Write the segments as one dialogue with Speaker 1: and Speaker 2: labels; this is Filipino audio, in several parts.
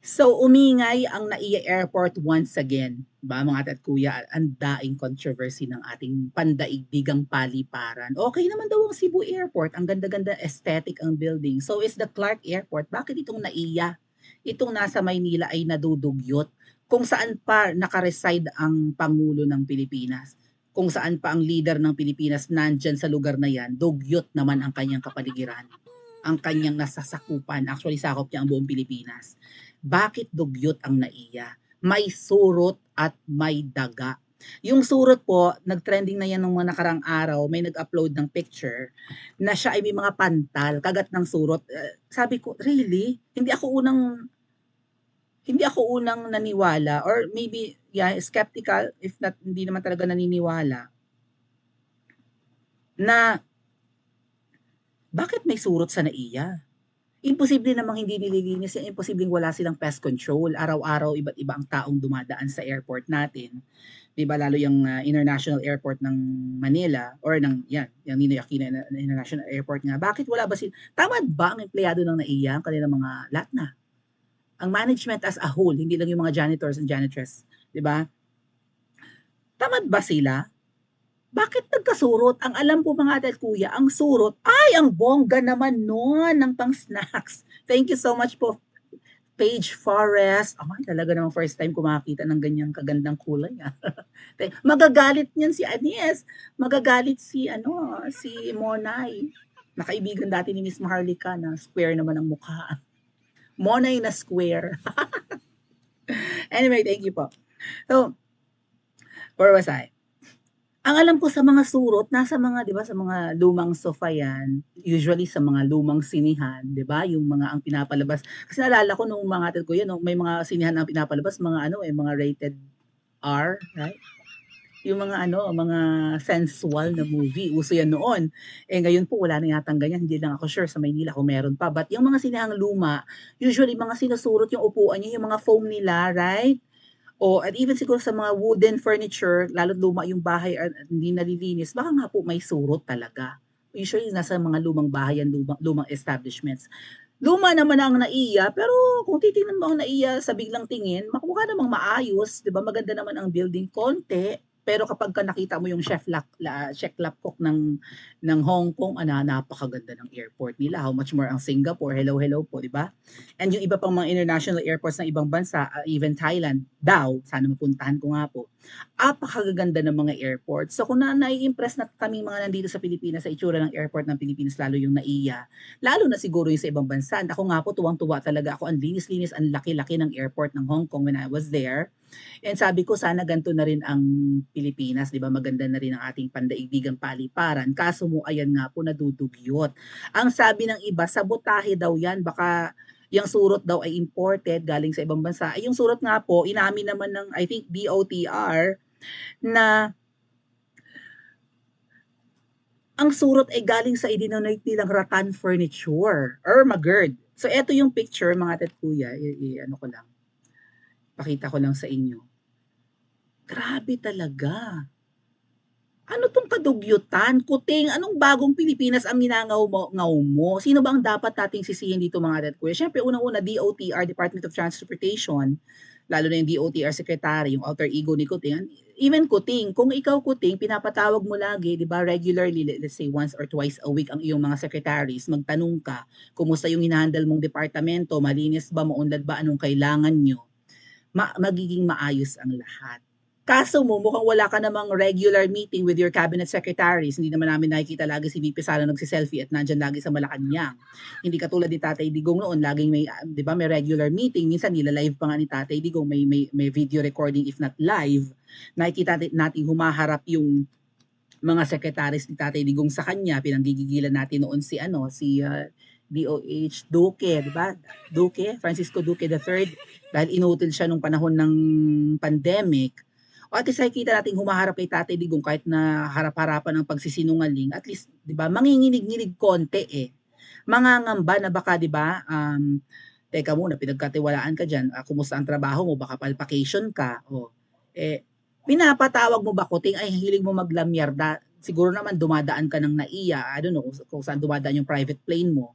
Speaker 1: So, umingay ang NAIA Airport once again, ba mga ate at kuya, ang daing controversy ng ating pandaigdigang paliparan. Okay naman daw ang Cebu Airport, ang ganda-ganda aesthetic ang building. So is the Clark Airport, bakit itong NAIA, itong nasa Maynila ay nadudugyot? Kung saan pa nakareside ang Pangulo ng Pilipinas? Kung saan pa ang leader ng Pilipinas nandyan sa lugar na yan, dugyot naman ang kanyang kapaligiran, ang kanyang nasasakupan. Actually, sakop niya ang buong Pilipinas. Bakit dugyot ang NAIA? May surot at may daga. Yung surot po, nag-trending na yan nung mga nakarang araw, may nag-upload ng picture na siya ay may mga pantal, kagat ng surot. Sabi ko, really? Hindi ako unang naniwala, or maybe yeah, skeptical, if not hindi naman talaga naniniwala na bakit may surot sa NAIA. Imposible namang hindi nililinis yan, imposibleng wala silang pest control. Araw-araw, iba't iba ang taong dumadaan sa airport natin. 'Di ba, lalo yung international airport ng Manila or ng yan, yung Ninoy Aquino International Airport nga. Bakit wala ba tamad ba ang empleyado ng NAIA, ang kanilang mga lahat na? Ang management as a whole, hindi lang yung mga janitors and janitress, 'di ba? Tamad ba sila? Bakit nagkasurot? Ang alam ko mga ate at kuya, ang surot ay ang bongga naman nun ng pang-snacks. Thank you so much po, Page Forest. Ay, talaga namang first time ko makakita ng ganyang kagandang kulay. Magagalit niyan si Anis. Magagalit si Monay. Nakaibigan dati ni Miss Maharlika na square naman ang mukha. Monay na square. Anyway, thank you po. So, where was I? Ang alam ko sa mga surot, nasa mga, 'di ba, sa mga lumang sofa yan, usually sa mga lumang sinihan, 'di ba, yung mga ang pinapalabas. Kasi naalala ko nung mga ate ko yan, nung may mga sinihan na pinapalabas, mga mga rated R, right? Yung mga sensual na movie, uso yan noon. Eh ngayon po wala na yatang ganyan, hindi lang ako sure sa Maynila kung meron pa. But yung mga sinihang luma, usually mga sinusurot yung upuan niya, yung mga foam nila, right? O at even siguro sa mga wooden furniture, lalo't luma yung bahay at hindi nalilinis, baka nga po may surot talaga. Usually nasa mga lumang bahay yan, lumang establishments. Luma naman ang NAIA, pero kung titingnan mo ang NAIA sa biglang tingin, mukha namang maayos, 'di ba? Maganda naman ang building, konti. Pero kapag ka nakita mo yung Chef Lap Cook ng Hong Kong, napakaganda ng airport nila. How much more ang Singapore? Hello, hello po, 'di ba? And yung iba pang mga international airports ng ibang bansa, even Thailand daw, sana mapuntahan ko nga po. Apakagaganda ng mga airports. So kung nai-impress na kaming mga nandito sa Pilipinas sa itsura ng airport ng Pilipinas, lalo yung NAIA, lalo na siguro yung sa ibang bansa. Ako nga po, tuwang-tuwa talaga ako. Ang linis-linis, ang laki-laki ng airport ng Hong Kong when I was there. And sabi ko, sana ganito na rin ang Pilipinas, di ba? Maganda na rin ang ating pandaigdigang paliparan. Kaso mo, ayan nga po, nadudugyot. Ang sabi ng iba, sabotahe daw yan. Baka yung surot daw ay imported galing sa ibang bansa. Ay, yung surot nga po, inamin naman ng, I think, DOTR, na ang surot ay galing sa idinonate nilang Rattan Furniture or Magerd. So, eto yung picture, mga tet kuya. Ano ko lang. Pakita ko lang sa inyo. Grabe talaga. Ano tong kadugyutan? Kuting, anong bagong Pilipinas ang ngaw mo? Sino ba ang dapat nating sisihin dito, mga tet kuya? Siyempre, unang-una, DOTR, Department of Transportation, lalo na yung DOTR Secretary, yung alter ego ni Kuting. Even Kuting, kung ikaw Kuting, pinapatawag mo lagi, di ba, regularly, let's say once or twice a week ang iyong mga secretaries, magtanong ka, kumusta yung hinahandle mong departamento, malinis ba, maunlad ba, anong kailangan nyo, magiging maayos ang lahat. Kaso mo, mukhang wala ka namang regular meeting with your cabinet secretaries. Hindi naman namin nakikita lagi si VP Sara nagsiselfie at nandyan lagi sa Malacanang. Hindi katulad ni Tatay Digong noon, laging may, di ba, may regular meeting. Minsan nila-live pa nga ni Tatay Digong, may video recording if not live. Nakikita natin humaharap yung mga secretaries ni Tatay Digong sa kanya. Pinanggigigilan natin noon si DOH Duque, di ba? Duque, Francisco Duque III, dahil inutil siya nung panahon ng pandemic. O at least nakikita natin humaharap kay Tatay Digong kahit na harap-harapan ng pagsisinungaling, at least, di ba, manginginig-nginig konti eh. Mangangamba na baka, di ba, teka muna, pinagkatiwalaan ka dyan, kumusta ang trabaho mo, baka palpacation ka, pinapatawag mo ba Kuting, ay hilig mo maglamyar, siguro naman dumadaan ka ng NAIA, I don't know kung saan dumadaan yung private plane mo.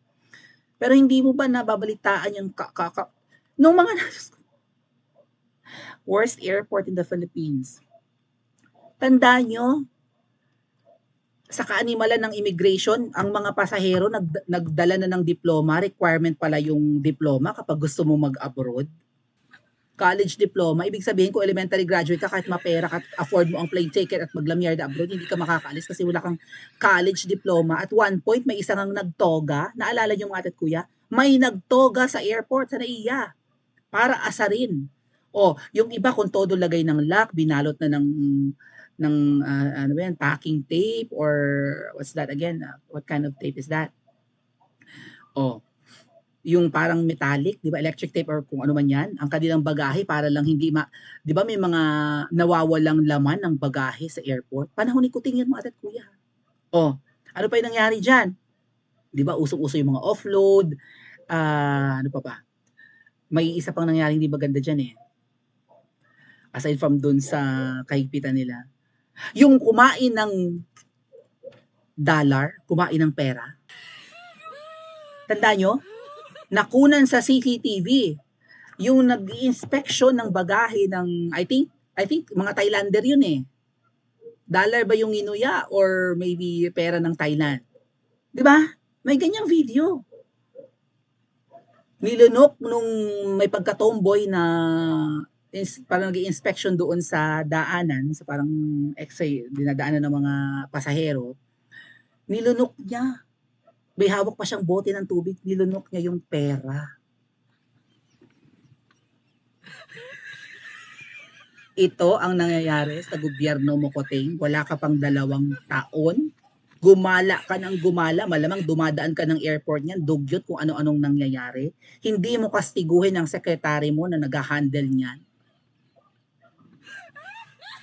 Speaker 1: Pero hindi mo ba nababalitaan yung Nung mga worst airport in the Philippines. Tandaan nyo, sa kaanimalan ng immigration, ang mga pasahero nagdala na ng diploma, requirement pala yung diploma kapag gusto mo mag-abroad. College diploma, ibig sabihin kung elementary graduate ka, kahit mapera ka, afford mo ang plane ticket at maglamyarda abroad, hindi ka makakaalis kasi wala kang college diploma. At one point, may isang ang nagtoga, naalala nyo mga ate at kuya, may nagtoga sa airport, sa NAIA, para asarin. O, yung iba kung todo lagay ng lock, binalot na ano ba yan, packing tape or what's that again? What kind of tape is that? O, yung parang metallic, 'di ba, electric tape or kung ano man 'yan, ang kanilang bagahe para lang hindi 'di ba may mga nawawalang laman ng bagahe sa airport? Panahon ni Kuting 'yan mga ate at kuya. Oh, ano pa yung nangyari diyan? 'Di ba usong-uso yung mga offload, ano pa ba? May isa pang nangyaring 'di maganda diyan eh. Aside from dun sa kahigpitan nila, yung kumain ng dollar, kumain ng pera. Tandaan nyo? Nakunan sa CCTV yung nag-inspection ng bagahe ng I think mga Thailander yun eh. Dollar ba yung inuya or maybe pera ng Thailand? 'Di ba? May ganyang video. Nilunok nung may pagka-tomboy na parang nag-inspection doon sa daanan, sa parang X-ray, dinadaanan ng mga pasahero. Nilunok niya. May hawak pa siyang bote ng tubig, nilunok niya yung pera. Ito ang nangyayari sa gobyerno mo, Kuting. Wala ka pang 2 taon. Gumala ka ng gumala, malamang dumadaan ka ng airport niyan, dugyot kung ano-anong nangyayari. Hindi mo kastiguhin ang sekretary mo na nag-handle niyan.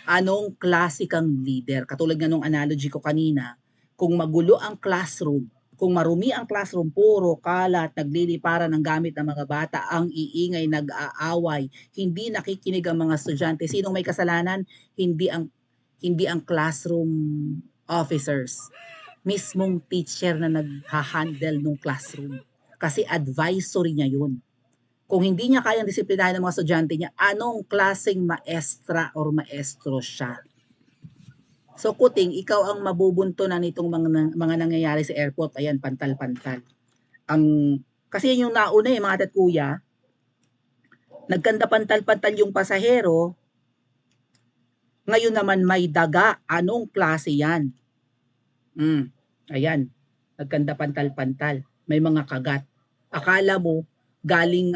Speaker 1: Anong klase kang leader? Katulad nga nung analogy ko kanina, kung magulo ang classroom, kung marumi ang classroom, puro kalat, nagliliparan ng gamit ng mga bata, ang iingay, nag-aaway, hindi nakikinig ang mga estudyante. Sinong may kasalanan? Hindi ang classroom officers. Mismong teacher na nagha-handle ng classroom. Kasi advisory niya yun. Kung hindi niya kayang disiplinahin ng mga estudyante niya, anong klaseng maestra or maestro siya? So Kuting, ikaw ang mabubuntunan nitong mga nangyayari sa airport. Ayan, pantal-pantal. Kasi yan yung nauna mga ate at kuya, nagkanda pantal-pantal yung pasahero, ngayon naman may daga. Anong klase yan? Ayan, nagkanda pantal-pantal. May mga kagat. Akala mo, galing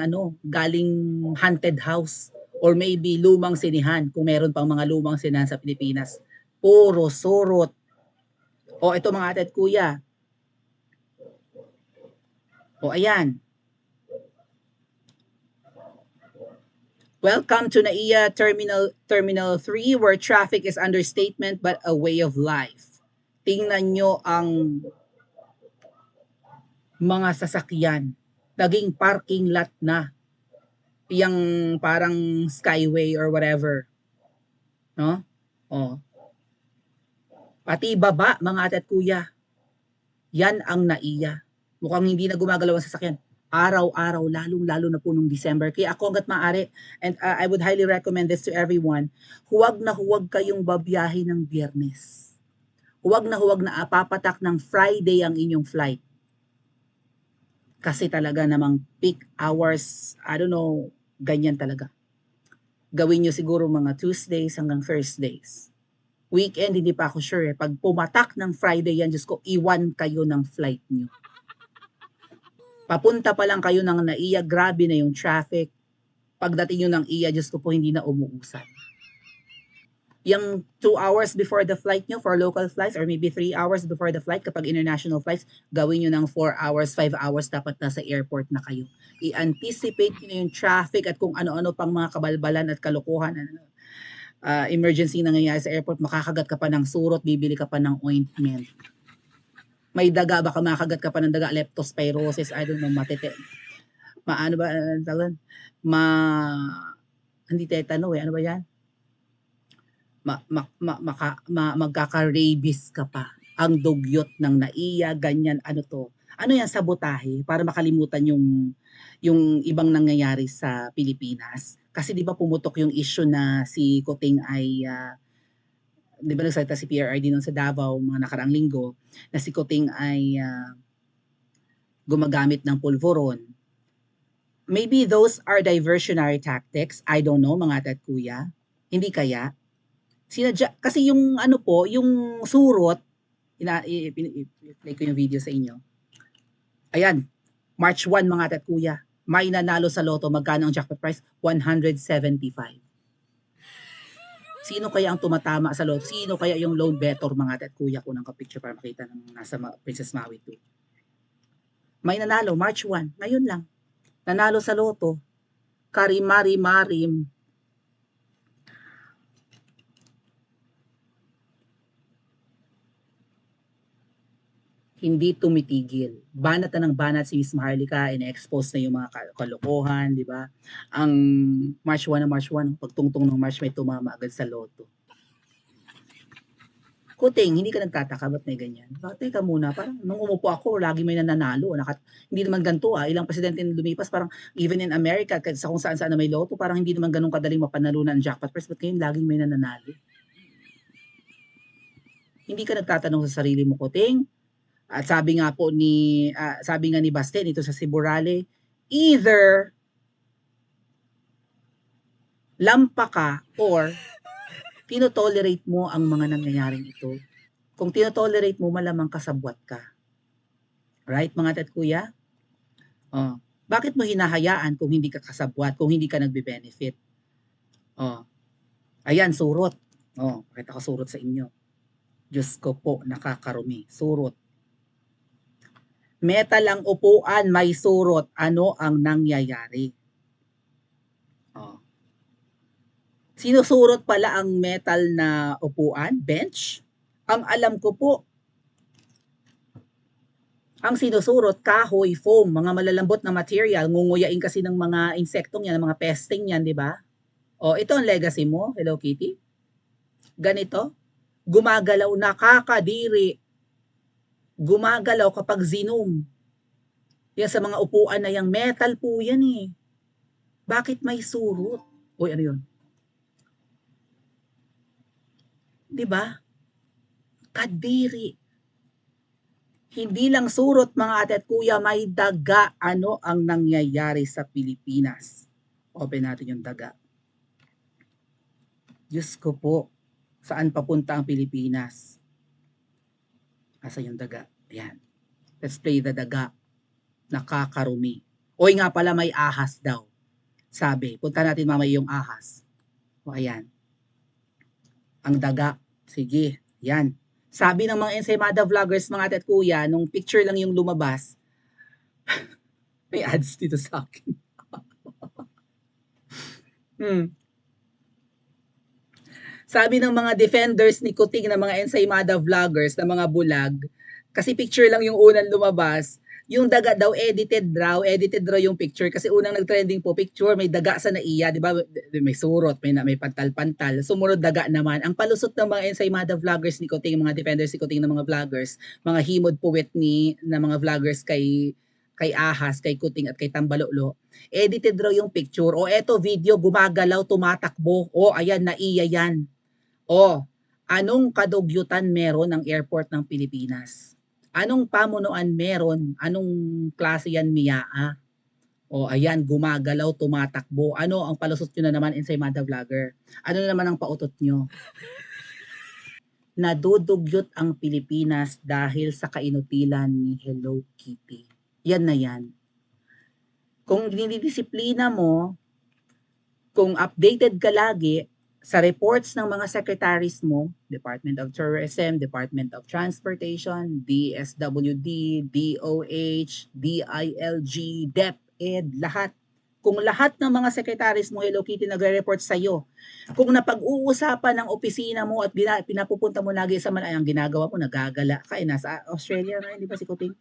Speaker 1: haunted house or maybe lumang sinihan, kung meron pang mga lumang sinihan sa Pilipinas. Puro surot. O ito mga ate at kuya. O ayan. Welcome to NAIA Terminal 3 where traffic is understatement but a way of life. Tingnan nyo ang mga sasakyan. Naging parking lot na. Yung parang skyway or whatever. No? O. Pati baba, mga ate at kuya. Yan ang NAIA. Mukhang hindi na gumagalaw ang sasakyan. Araw-araw, lalong-lalo na po nung December. Kaya ako hanggat maaari, and I would highly recommend this to everyone, huwag na huwag kayong babiyahe ng Biyernes. Huwag na papatak ng Friday ang inyong flight. Kasi talaga namang peak hours, I don't know, ganyan talaga. Gawin nyo siguro mga Tuesdays hanggang Thursdays. Weekend, hindi pa ako sure. Pag pumatak ng Friday yan, Diyos ko, iwan kayo ng flight nyo. Papunta pa lang kayo ng NAIA, grabe na yung traffic. Pagdating nyo ng IA, Diyos ko po, hindi na umuusad. Yung 2 hours before the flight nyo for local flights or maybe 3 hours before the flight kapag international flights, gawin nyo ng 4 hours, 5 hours dapat nasa airport na kayo. I-anticipate nyo yung traffic at kung ano-ano pang mga kabalbalan at kalokohan, emergency nangyayari sa airport, makakagat ka pa ng surot, bibili ka pa ng ointment. May daga, baka makagat ka pa ng daga, leptospirosis, I don't know, ano ba, hindi tetano ano ba yan? Magkaka-rabies ka pa. Ang dugyot ng NAIA, ganyan, ano to. Ano yan, sabotahe para makalimutan yung ibang nangyayari sa Pilipinas. Kasi 'di ba pumutok yung issue na si Kuting ay 'di ba nagsalita si PRRD nun sa Davao mga nakaraang linggo na si Kuting ay gumagamit ng pulveron. Maybe those are diversionary tactics. I don't know, mga ate at kuya. Hindi kaya? Kasi yung ano po, yung surot, i-play ko yung video sa inyo. Ayan, March 1 mga ate at kuya. May nanalo sa loto. Magkano ang jackpot price? 175. Sino kaya ang tumatama sa loto? Sino kaya yung lone bettor mga ate at kuya ko ng kapicture para makita ng nasa Princess Maui 2? May nanalo, March 1. Ngayon lang. Nanalo sa loto. Karimari-marim. Hindi tumitigil. Banat na ng banat si Miss Maharlika, ina-expose na yung mga kalokohan, di ba? Ang March 1 na March 1, pagtungtong ng March may tumama agad sa loto. Kuting, hindi ka nagtataka ba't may ganyan? Teka muna, parang nung umupo ako, lagi may nananalo. Hindi naman ganito ilang presidente na lumipas, parang even in America, sa kung saan na may loto, parang hindi naman ganun kadaling mapanalunan ang jackpot prize, ba't ngayon laging may nananalo? Hindi ka nagtatanong sa sarili mo, Kuting? At sabi nga po sabi nga ni Basten ito sa Siburale, either lampa ka or tinotolerate mo ang mga nangyayaring ito. Kung tinotolerate mo, malamang kasabwat ka. Right, mga tat kuya? Oh. Bakit mo hinahayaan kung hindi ka kasabwat, kung hindi ka nagbe-benefit? Oh. Ayan, surot. Oh, pakita ko surot sa inyo. Diyos ko po, nakakarumi. Surot. Metal ang upuan, may surot. Ano ang nangyayari? Oh. Sinusurot pala ang metal na upuan, bench. Ang alam ko po, ang sinusurot, kahoy, foam, mga malalambot na material, ngunguyain kasi ng mga insektong yan, ng mga pesting yan, di ba? O, ito ang legacy mo, Hello Kitty. Ganito, gumagalaw, nakakadiri. Gumagalaw kapag zinom. Yan sa mga upuan na yung metal po yan eh. Bakit may surot? Uy, ano yun? Di ba? Kadiri. Hindi lang surot mga ate at kuya, may daga. Ano ang nangyayari sa Pilipinas? Open natin yung daga. Diyos ko po, saan papunta ang Pilipinas? Asa yung daga? Ayan. Let's play the daga. Nakakarumi. Oy nga pala, may ahas daw. Sabi, punta natin mamaya yung ahas. O ayan. Ang daga. Sige, yan. Sabi ng mga Ensaymada vloggers, mga ate at kuya, nung picture lang yung lumabas, may ads dito sa akin. Sabi ng mga defenders ni Kuting na mga Ensaymada vloggers, na mga bulag, kasi picture lang yung unang lumabas, yung daga daw edited raw yung picture kasi unang nag-trending po picture may daga sa naiya, di ba? May surot, may pantal-pantal. Sumunod daga naman. Ang palusot ng mga Ensaymada vloggers ni Kuting, mga defenders ni Kuting ng mga vloggers, mga himod puwet na mga vloggers kay Ahas, kay Kuting at kay Tambalolo. Edited raw yung picture. O eto video, gumagalaw, tumatakbo. O ayan, naiya yan. O, anong kadugyutan meron ang airport ng Pilipinas? Anong pamunuan meron? Anong klase yan, Miyaa? O ayan, gumagalaw, tumatakbo. Ano ang palusot nyo na naman, Ensaymada Vlogger? Ano na naman ang pautot nyo? Nadudugyot ang Pilipinas dahil sa kainutilan ni Hello Kitty. Yan na yan. Kung dinidisiplina mo, kung updated ka lagi, sa reports ng mga secretaries mo, Department of Tourism, Department of Transportation, DSWD, DOH, DILG, DepEd, lahat. Kung lahat ng mga secretaries mo, Hello Kitty, nagre-report sa'yo, kung napag-uusapan ng opisina mo at pinapupunta mo lagi sa ang ginagawa mo, nagagala ka, nasa Australia na, hindi ba si Kuting?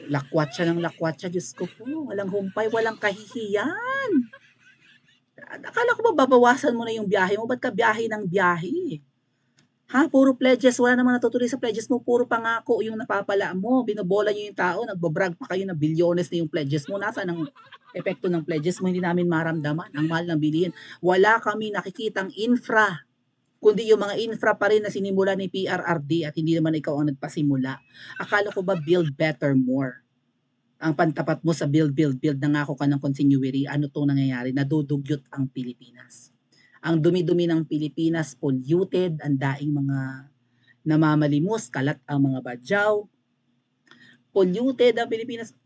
Speaker 1: Lakwat siya ng lakwat siya, Diyos ko po, walang humpay, walang kahihiyan. Akala ko ba babawasan mo na yung biyahe mo? Ba't ka biyahe ng biyahe? Ha, puro pledges, wala namang natutuloy sa pledges mo, puro pangako yung napapala mo, binobola niyo yung tao, nagba-brag pa kayo na bilyones na yung pledges mo, nasaan ang epekto ng pledges mo? Hindi namin maramdaman, ang mahal ng bilihin. Wala kami nakikitang infra, kundi yung mga infra pa rin na sinimula ni PRRD at hindi naman ikaw ang nagpasimula. Akala ko ba build better more? Ang pantapat mo sa build, build, build, nangako ka ng continuity, ano 'tong nangyayari? Nadudugyot ang Pilipinas. Ang dumi-dumi ng Pilipinas, polluted, ang daing mga namamalimos, kalat ang mga badyaw, polluted ang Pilipinas.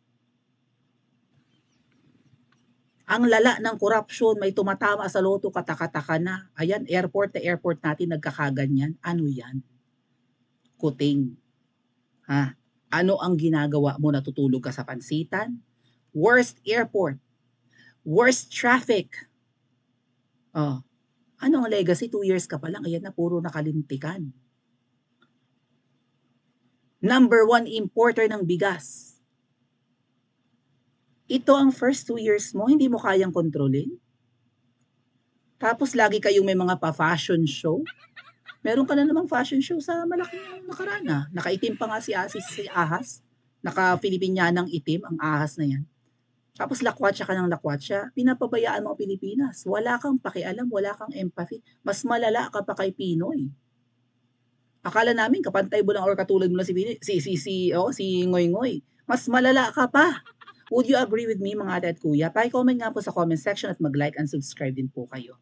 Speaker 1: Ang lala ng corruption, may tumatama sa loto, katakataka na. Ayan, airport na airport natin nagkakaganyan. Ano yan? Kuting. Ha? Ano ang ginagawa mo? Natutulog ka sa pansitan? Worst airport. Worst traffic. Oh, ano ang legacy? 2 years ka pa lang, ayan na, puro nakalintikan. Number 1 importer ng bigas. Ito ang first 2 years mo, hindi mo kayang kontrolin? Tapos lagi kayong may mga pa-fashion show? Meron ka na namang fashion show sa Malacanang nakaraan, nakaitim pa nga si Ahas, naka-Filipinyanang itim ang Ahas na yan. Tapos lakwatsa ka ng lakwatsa, pinapabayaan mo ang Pilipinas, wala kang pakialam, wala kang empathy, mas malala ka pa kay Pinoy. Akala namin kapantay mo lang or katulad mo lang si Ngoy Ngoy. Mas malala ka pa. Would you agree with me mga ate at kuya? Paki-comment nga po sa comment section at mag-like and subscribe din po kayo.